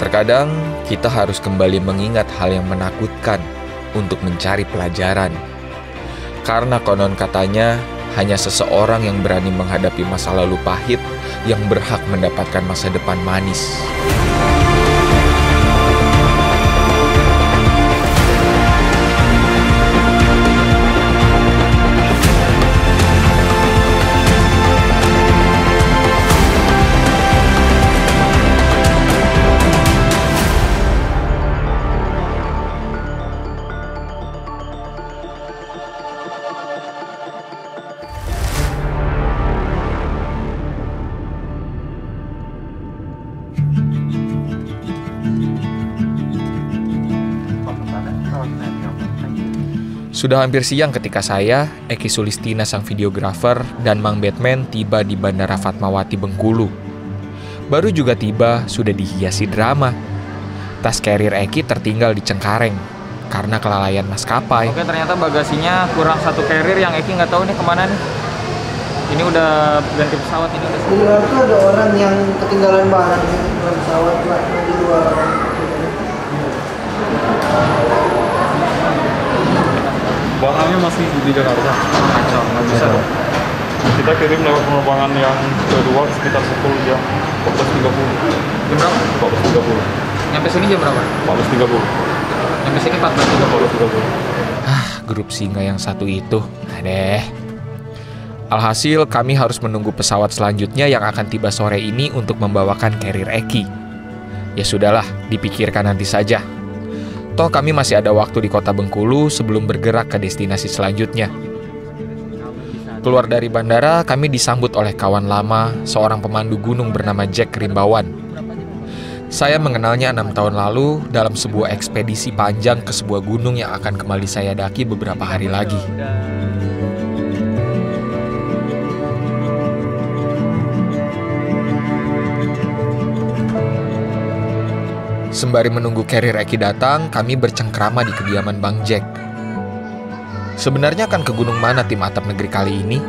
Terkadang kita harus kembali mengingat hal yang menakutkan untuk mencari pelajaran. Karena konon katanya hanya seseorang yang berani menghadapi masa lalu pahit yang berhak mendapatkan masa depan manis. Sudah hampir siang ketika saya, Eki Sulistina sang videografer, dan Mang Batman tiba di Bandara Fatmawati Bengkulu. Baru juga tiba, sudah dihiasi drama. Tas carrier Eki tertinggal di Cengkareng karena kelalaian maskapai. Oke, ternyata bagasinya kurang satu carrier yang Eki nggak tahu nih kemana nih. Ini udah ganti pesawat ini. Iya, itu ada orang yang ketinggalan barang di pesawat di luar. Barangnya masih di Jakarta. Kacau, nggak bisa dong. Kita kirim lewat penerbangan yang kedua sekitar 10 jam, 14.30. Jam berapa? 14.30. Nyampe sini jam berapa? 14.30. Nyampe sini 14.30. 14.30. Grup singa yang satu itu, adeh. Alhasil kami harus menunggu pesawat selanjutnya yang akan tiba sore ini untuk membawakan carrier Eki. Ya sudahlah, dipikirkan nanti saja. Toh kami masih ada waktu di kota Bengkulu sebelum bergerak ke destinasi selanjutnya. Keluar dari bandara, kami disambut oleh kawan lama, seorang pemandu gunung bernama Jack Rimbawan. Saya mengenalnya 6 tahun lalu dalam sebuah ekspedisi panjang ke sebuah gunung yang akan kembali saya daki beberapa hari lagi. Sembari menunggu carrier Eki datang, kami bercengkrama di kediaman Bang Jack. Sebenarnya akan ke gunung mana tim atap negeri kali ini?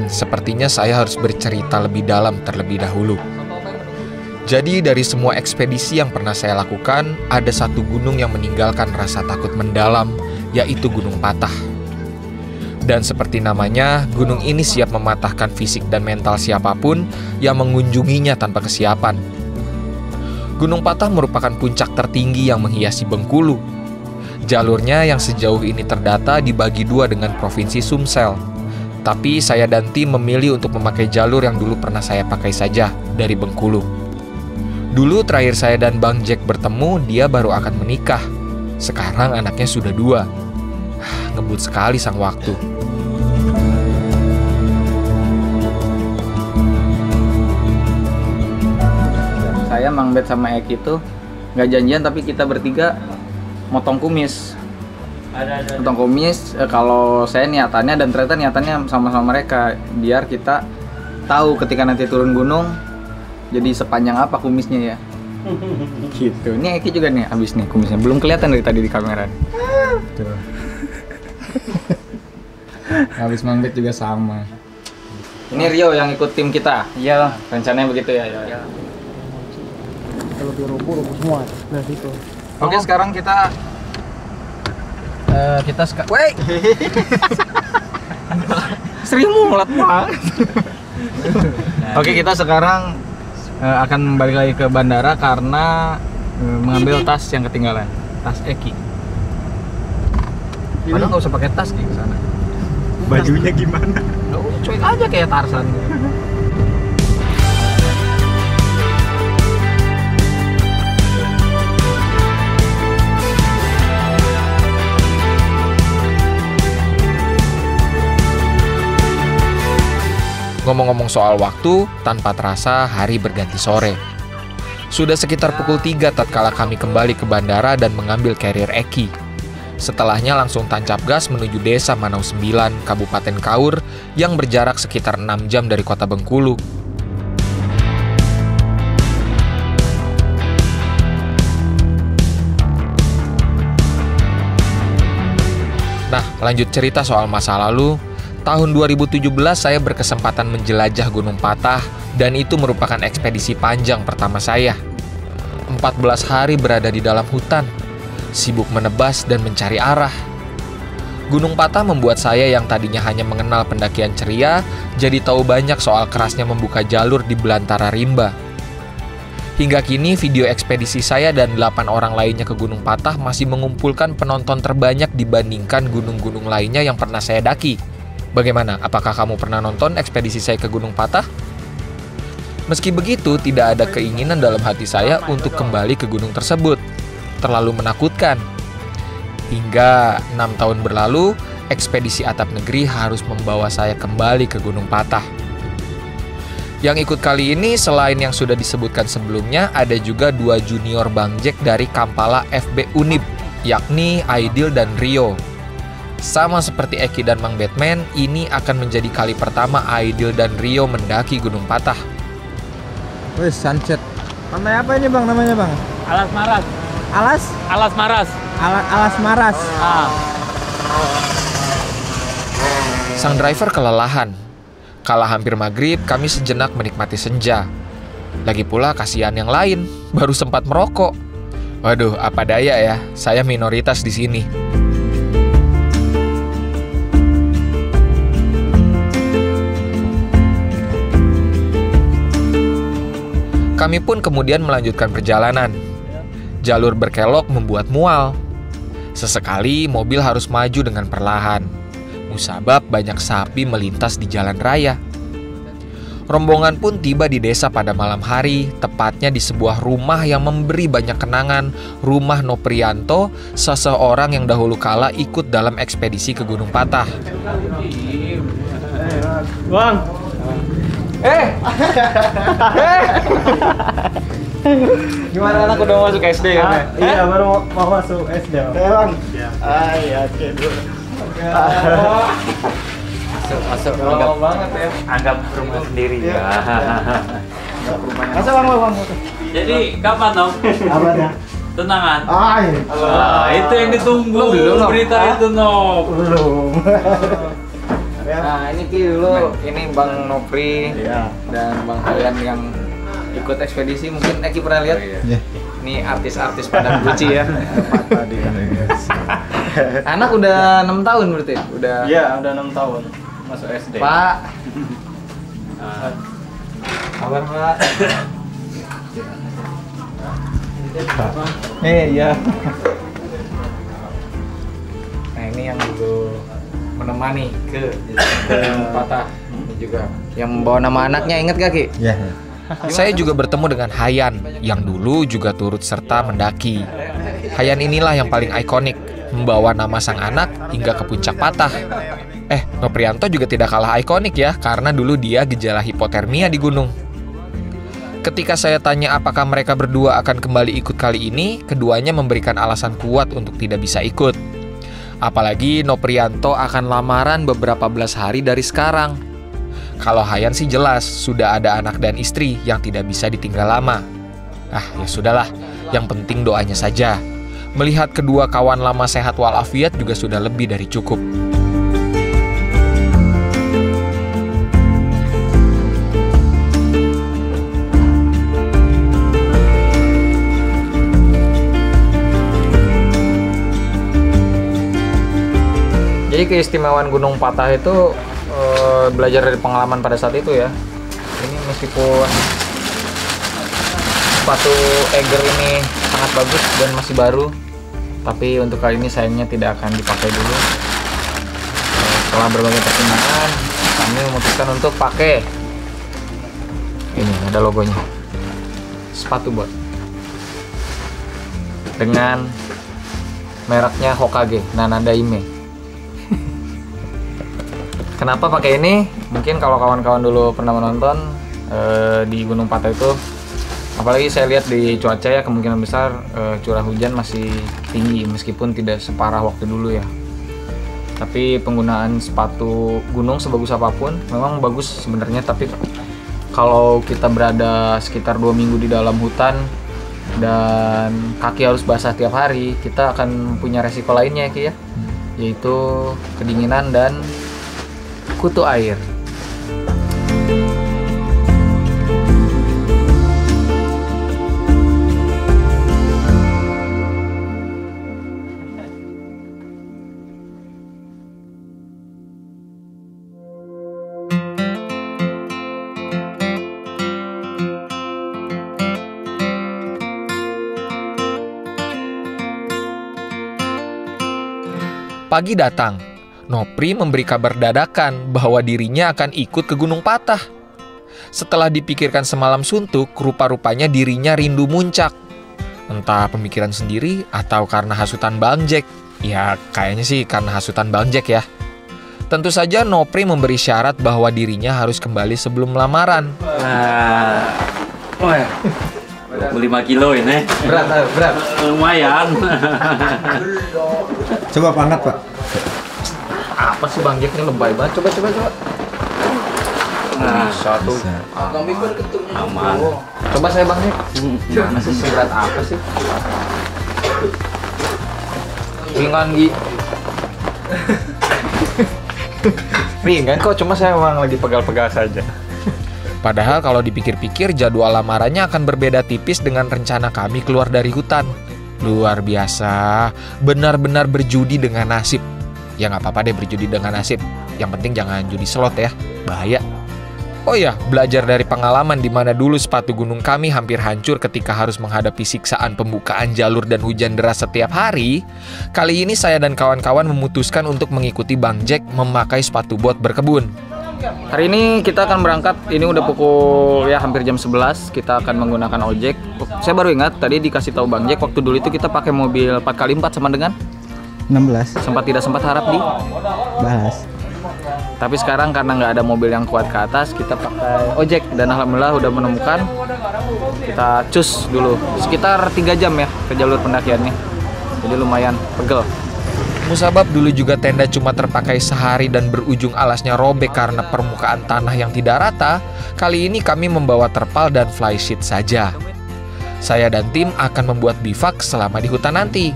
Sepertinya saya harus bercerita lebih dalam terlebih dahulu. Jadi dari semua ekspedisi yang pernah saya lakukan, ada satu gunung yang meninggalkan rasa takut mendalam, yaitu Gunung Patah. Dan seperti namanya, gunung ini siap mematahkan fisik dan mental siapapun yang mengunjunginya tanpa kesiapan. Gunung Patah merupakan puncak tertinggi yang menghiasi Bengkulu. Jalurnya yang sejauh ini terdata dibagi dua dengan Provinsi Sumsel. Tapi saya dan tim memilih untuk memakai jalur yang dulu pernah saya pakai saja, dari Bengkulu. Dulu terakhir saya dan Bang Jack bertemu, dia baru akan menikah. Sekarang anaknya sudah 2. Ngebut sekali sang waktu. Saya, Mang Bet sama Eki itu nggak janjian, tapi kita bertiga motong kumis. Motong kumis, kalau saya niatannya dan ternyata niatannya sama-sama mereka, biar kita tahu ketika nanti turun gunung jadi sepanjang apa kumisnya ya. Gitu. Ini Eki juga nih habis nih kumisnya, belum kelihatan dari tadi di kamera. Tuh. Habis Mang Bet juga sama. Ini Rio yang ikut tim kita. Iya, rencananya begitu ya. Ya. Kalau di rubuh semua nah situ. Oke, sekarang kita woi. Serimu mulat banget. Oke, kita sekarang akan balik lagi ke bandara karena mengambil tas yang ketinggalan, tas Eki. Padahal nggak usah pakai tas di sana. Bajunya gimana? Cuek aja kayak Tarzan. Ngomong-ngomong soal waktu, tanpa terasa hari berganti sore. Sudah sekitar pukul 3 tatkala kami kembali ke bandara dan mengambil carrier Eki. Setelahnya langsung tancap gas menuju desa Manau 9, Kabupaten Kaur, yang berjarak sekitar 6 jam dari kota Bengkulu. Nah, lanjut cerita soal masa lalu. Tahun 2017 saya berkesempatan menjelajah Gunung Patah dan itu merupakan ekspedisi panjang pertama saya. 14 hari berada di dalam hutan, sibuk menebas dan mencari arah. Gunung Patah membuat saya yang tadinya hanya mengenal pendakian ceria, jadi tahu banyak soal kerasnya membuka jalur di belantara rimba. Hingga kini video ekspedisi saya dan 8 orang lainnya ke Gunung Patah masih mengumpulkan penonton terbanyak dibandingkan gunung-gunung lainnya yang pernah saya daki. Bagaimana? Apakah kamu pernah nonton ekspedisi saya ke Gunung Patah? Meski begitu, tidak ada keinginan dalam hati saya untuk kembali ke gunung tersebut. Terlalu menakutkan. Hingga 6 tahun berlalu, ekspedisi Atap Negeri harus membawa saya kembali ke Gunung Patah. Yang ikut kali ini selain yang sudah disebutkan sebelumnya, ada juga 2 junior Bang Jack dari Kampala FB Unib, yakni Aidil dan Rio. Sama seperti Eki dan Mang Batman, ini akan menjadi kali pertama Aidil dan Rio mendaki Gunung Patah. Wih, sunset. Pantai apa ini Bang namanya Bang? Alas Maras. Alas? Alas Maras. Alas Maras. Sang driver kelelahan. Kala hampir maghrib, kami sejenak menikmati senja. Lagi pula kasihan yang lain, baru sempat merokok. Waduh, apa daya ya, saya minoritas di sini. Kami pun kemudian melanjutkan perjalanan. Jalur berkelok membuat mual. Sesekali mobil harus maju dengan perlahan. Musabab banyak sapi melintas di jalan raya. Rombongan pun tiba di desa pada malam hari, tepatnya di sebuah rumah yang memberi banyak kenangan, rumah Noprianto, seseorang yang dahulu kala ikut dalam ekspedisi ke Gunung Patah. Bang. Gimana anak udah masuk SD kan? Iya, baru mau masuk SD. Bang. Iya, cedul. Masuk banget ya. anggap rumah sendiri ya. Masa Bang. Jadi kapan dong? Apanya? Tunangan. Iya. Nah, itu yang ditunggu. Belum, berita Hah? itu no. Belum. Nah ini Ki dulu, ini Bang Nopri dan Bang Hayan yang ikut ekspedisi. Mungkin Eki pernah lihat? Iya. Ini artis-artis Padang Guci ya. Anak udah 6 tahun berarti? Iya, udah 6 tahun masuk SD. Pak. Kabar Pak? Iya. Nah ini yang dulu menemani ke Patah. Ini juga yang membawa nama anaknya, inget gak Ki? Iya. Saya juga bertemu dengan Hayan, yang dulu juga turut serta mendaki. Hayan inilah yang paling ikonik, membawa nama sang anak hingga ke puncak Patah. Noprianto juga tidak kalah ikonik ya, karena dulu dia gejala hipotermia di gunung. Ketika saya tanya apakah mereka berdua akan kembali ikut kali ini, keduanya memberikan alasan kuat untuk tidak bisa ikut. Apalagi Noprianto akan lamaran beberapa belas hari dari sekarang. Kalau Hayan sih jelas, sudah ada anak dan istri yang tidak bisa ditinggal lama. Ya sudahlah, yang penting doanya saja. Melihat kedua kawan lama sehat walafiat juga sudah lebih dari cukup. Jadi keistimewaan Gunung Patah itu belajar dari pengalaman pada saat itu ya. Ini meskipun sepatu Eiger ini sangat bagus dan masih baru, tapi untuk kali ini sayangnya tidak akan dipakai dulu. Setelah berbagai pertimbangan, kami memutuskan untuk pakai ini, ada logonya, sepatu bot dengan mereknya Hokage Nanadaime. Kenapa pakai ini? Mungkin kalau kawan-kawan dulu pernah menonton di Gunung Patah itu, apalagi saya lihat di cuaca ya, kemungkinan besar curah hujan masih tinggi meskipun tidak separah waktu dulu ya. Tapi penggunaan sepatu gunung sebagus apapun memang bagus sebenarnya, tapi kalau kita berada sekitar 2 minggu di dalam hutan dan kaki harus basah tiap hari, kita akan punya resiko lainnya ya Ki ya, yaitu kedinginan dan kutu air. Pagi datang, Nopri memberi kabar dadakan bahwa dirinya akan ikut ke Gunung Patah. Setelah dipikirkan semalam suntuk, rupa-rupanya dirinya rindu muncak. Entah pemikiran sendiri atau karena hasutan Bang Jack. Ya, kayaknya sih karena hasutan Bang Jack ya. Tentu saja Nopri memberi syarat bahwa dirinya harus kembali sebelum lamaran. Nah, 25 kilo ini. Berat. Lumayan. Coba angkat, Pak. Apa sih Bang Jack ini lebay banget. Coba. Nah, Satu. aman. Coba saya Bang Jack. Gimana sih seberat apa sih? Ringan Gi. Ringan kok, cuma saya emang lagi pegal-pegal saja. Padahal kalau dipikir-pikir jadwal lamarannya akan berbeda tipis dengan rencana kami keluar dari hutan. Luar biasa, benar-benar berjudi dengan nasib. Ya nggak apa-apa deh berjudi dengan nasib. Yang penting jangan judi slot ya, bahaya. Oh ya, belajar dari pengalaman di mana dulu sepatu gunung kami hampir hancur ketika harus menghadapi siksaan pembukaan jalur dan hujan deras setiap hari. Kali ini saya dan kawan-kawan memutuskan untuk mengikuti Bang Jack memakai sepatu bot berkebun. Hari ini kita akan berangkat, ini udah pukul ya hampir jam 11. Kita akan menggunakan ojek. Saya baru ingat tadi dikasih tahu Bang Jack waktu dulu itu kita pakai mobil 4x4 sama dengan 16. tidak sempat harap di Bahas. Tapi sekarang karena nggak ada mobil yang kuat ke atas, kita pakai ojek dan alhamdulillah udah menemukan. Kita cus dulu sekitar 3 jam ya ke jalur pendakiannya. Jadi lumayan pegel. Musabab dulu juga tenda cuma terpakai sehari dan berujung alasnya robek karena permukaan tanah yang tidak rata. Kali ini kami membawa terpal dan flysheet saja. Saya dan tim akan membuat bivak selama di hutan nanti.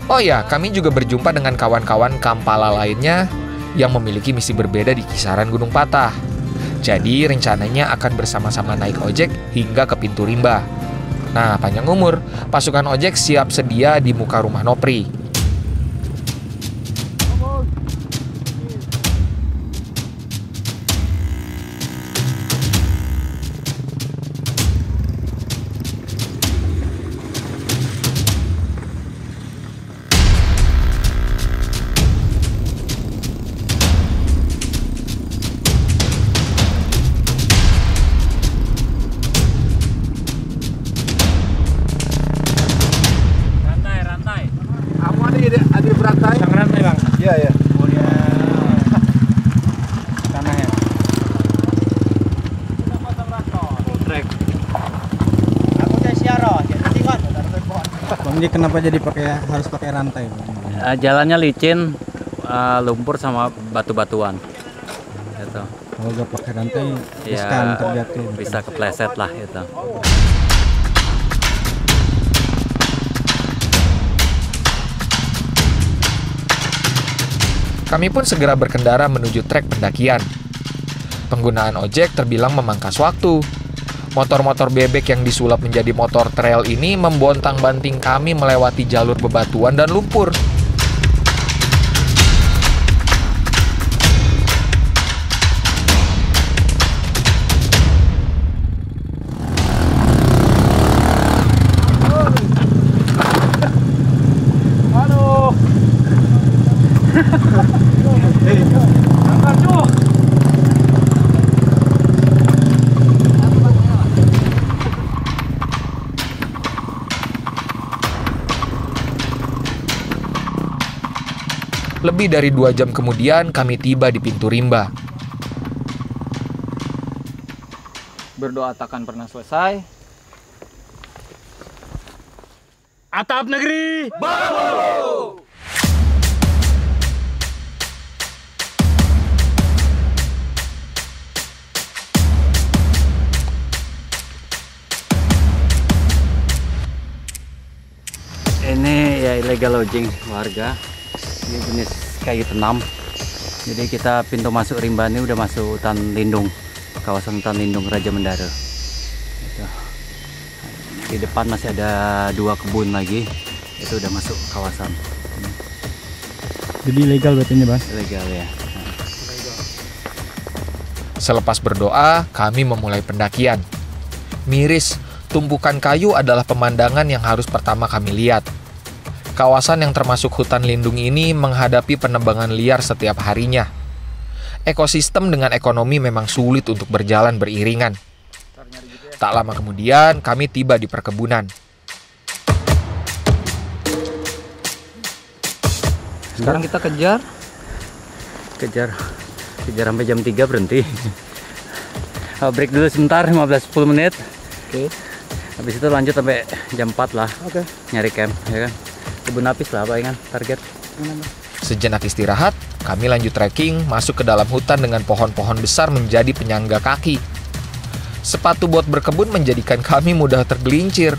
Oh ya, kami juga berjumpa dengan kawan-kawan Kampala lainnya yang memiliki misi berbeda di kisaran Gunung Patah. Jadi rencananya akan bersama-sama naik ojek hingga ke pintu rimba. Nah, panjang umur, pasukan ojek siap sedia di muka rumah Nopri. Iya. Oh ya. Tanahnya. Trek. Aku jadi siaro, jadi tinggal. Bang Jack kenapa jadi harus pakai rantai? Jalannya licin, lumpur sama batu-batuan. Gitu. Kalau nggak pakai rantai, riskan Ya, terjatuh. bisa kepleset lah gitu. Kami pun segera berkendara menuju trek pendakian. Penggunaan ojek terbilang memangkas waktu. Motor-motor bebek yang disulap menjadi motor trail ini membontang-banting kami melewati jalur bebatuan dan lumpur. Lebih dari 2 jam kemudian kami tiba di pintu rimba. Berdoa takkan pernah selesai. Atap negeri. Ini ya illegal logging warga. Ini jenis kayu tenam. Jadi kita pintu masuk rimba ini udah masuk hutan lindung, kawasan hutan lindung Raja Mendara. Gitu. Di depan masih ada 2 kebun lagi, itu udah masuk kawasan. Jadi legal berarti ini, Bang? Legal ya. Selepas berdoa, kami memulai pendakian. Miris, tumpukan kayu adalah pemandangan yang harus pertama kami lihat. Kawasan yang termasuk hutan lindung ini menghadapi penebangan liar setiap harinya. Ekosistem dengan ekonomi memang sulit untuk berjalan beriringan. Tak lama kemudian, kami tiba di perkebunan. Sekarang kita kejar sampai jam 3 berhenti. Break dulu sebentar, 15-10 menit. Oke. Habis itu lanjut sampai jam 4 lah. Oke. Nyari camp, ya kan. Kebun lapis lah palingan target. Sejenak istirahat, kami lanjut trekking masuk ke dalam hutan dengan pohon-pohon besar menjadi penyangga kaki. Sepatu bot berkebun menjadikan kami mudah tergelincir.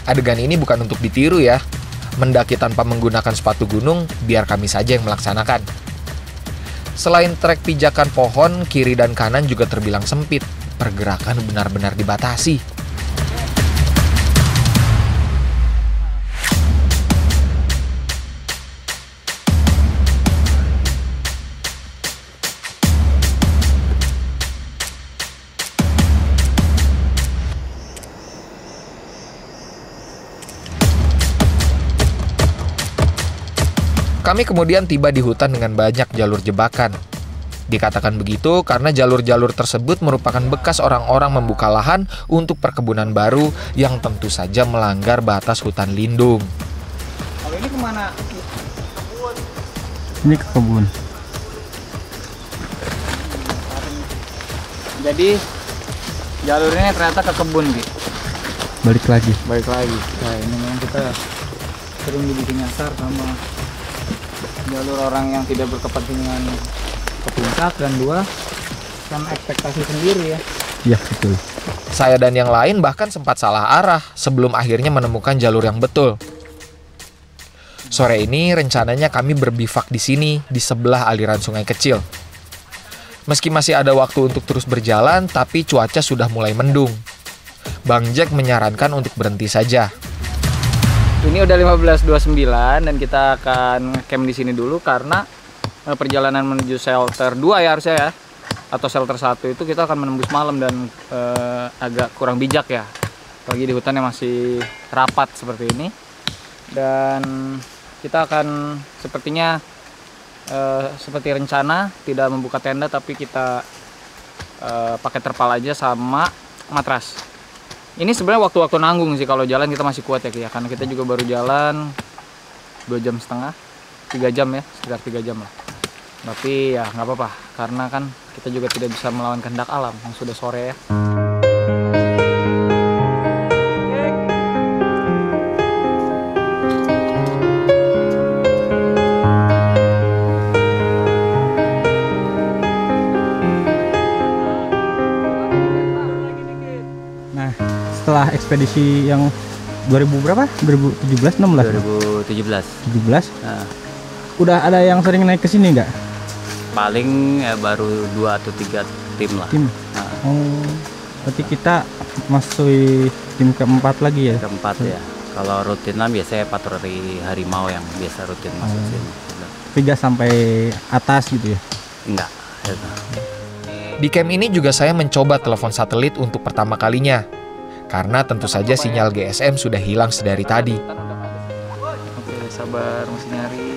Adegan ini bukan untuk ditiru ya. Mendaki tanpa menggunakan sepatu gunung, biar kami saja yang melaksanakan. Selain trek pijakan pohon, kiri dan kanan juga terbilang sempit. Pergerakan benar-benar dibatasi. Kami kemudian tiba di hutan dengan banyak jalur jebakan. Dikatakan begitu karena jalur-jalur tersebut merupakan bekas orang-orang membuka lahan untuk perkebunan baru yang tentu saja melanggar batas hutan lindung. Kalau ini kemana? Ini ke kebun. Jadi jalurnya ternyata ke kebun gitu. Balik lagi. Nah ini memang kita sering dibikin nyasar sama jalur orang yang tidak berkepentingan ke puncak, dan dua sama ekspektasi sendiri ya. Iya, betul. Saya dan yang lain bahkan sempat salah arah sebelum akhirnya menemukan jalur yang betul. Sore ini rencananya kami berbivak di sini di sebelah aliran sungai kecil. Meski masih ada waktu untuk terus berjalan, tapi cuaca sudah mulai mendung. Bang Jack menyarankan untuk berhenti saja. Ini udah 15.29 dan kita akan camp di sini dulu karena perjalanan menuju shelter 2 ya harusnya ya, atau shelter 1 itu kita akan menembus malam dan agak kurang bijak ya. Apalagi di hutan yang masih rapat seperti ini. Dan kita akan sepertinya seperti rencana tidak membuka tenda, tapi kita pakai terpal aja sama matras. Ini sebenarnya waktu-waktu nanggung sih, kalau jalan kita masih kuat ya, karena kita juga baru jalan 2,5 jam, 3 jam ya, sekitar 3 jam lah. Tapi ya nggak apa-apa, karena kan kita juga tidak bisa melawan kehendak alam yang sudah sore ya. Setelah ekspedisi yang 2000 berapa? 2017, 16? 2017. 17? Nah, udah ada yang sering naik ke sini nggak? paling baru 2 atau 3 tim lah. Tim? Nah, Oh, berarti kita masuk tim keempat lagi ya? keempat ya. Kalau rutinan biasanya patroli harimau yang biasa rutin masuk sini. 3 sampai atas gitu ya? Enggak. Gitu. Di camp ini juga saya mencoba telepon satelit untuk pertama kalinya. Karena tentu saja sinyal GSM sudah hilang sedari tadi. Oke, sabar, mesti nyari.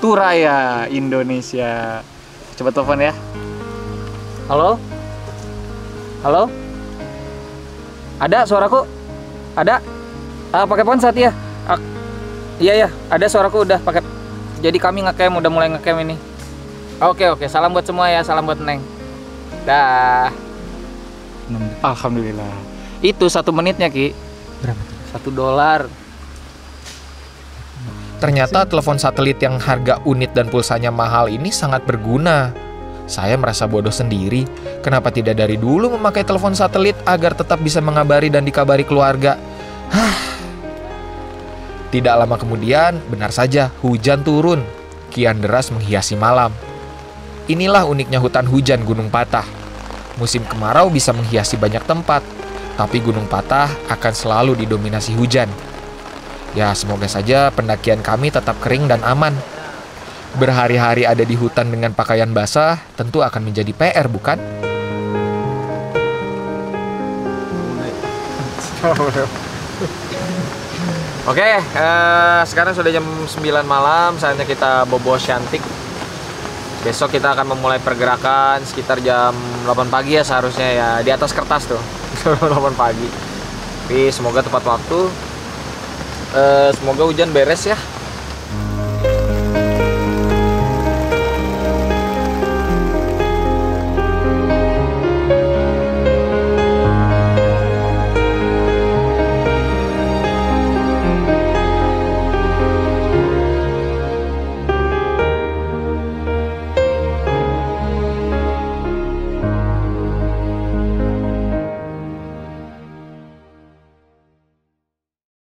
Turaya Indonesia. Coba telepon ya. Halo? Halo? Ada suaraku? Ada? Pakai ponsat ya? Iya ya, ada suaraku udah pakai. Jadi kami ngecamp, udah mulai ngecamp ini. Oke, salam buat semua ya, salam buat Neng. Dah. Alhamdulillah. Itu 1 menitnya Ki. Berapa? $1. Ternyata telepon satelit yang harga unit dan pulsanya mahal ini sangat berguna. Saya merasa bodoh sendiri. Kenapa tidak dari dulu memakai telepon satelit agar tetap bisa mengabari dan dikabari keluarga? Tidak lama kemudian, benar saja, hujan turun. Kian deras menghiasi malam. Inilah uniknya hutan hujan Gunung Patah. Musim kemarau bisa menghiasi banyak tempat, tapi Gunung Patah akan selalu didominasi hujan. Ya, semoga saja pendakian kami tetap kering dan aman. Berhari-hari ada di hutan dengan pakaian basah tentu akan menjadi PR, bukan? Oke, sekarang sudah jam 9 malam, saatnya kita bobo Shantik. Besok kita akan memulai pergerakan sekitar jam 8 pagi ya seharusnya ya, di atas kertas tuh. 8 pagi. Tapi semoga tepat waktu. Semoga hujan beres ya.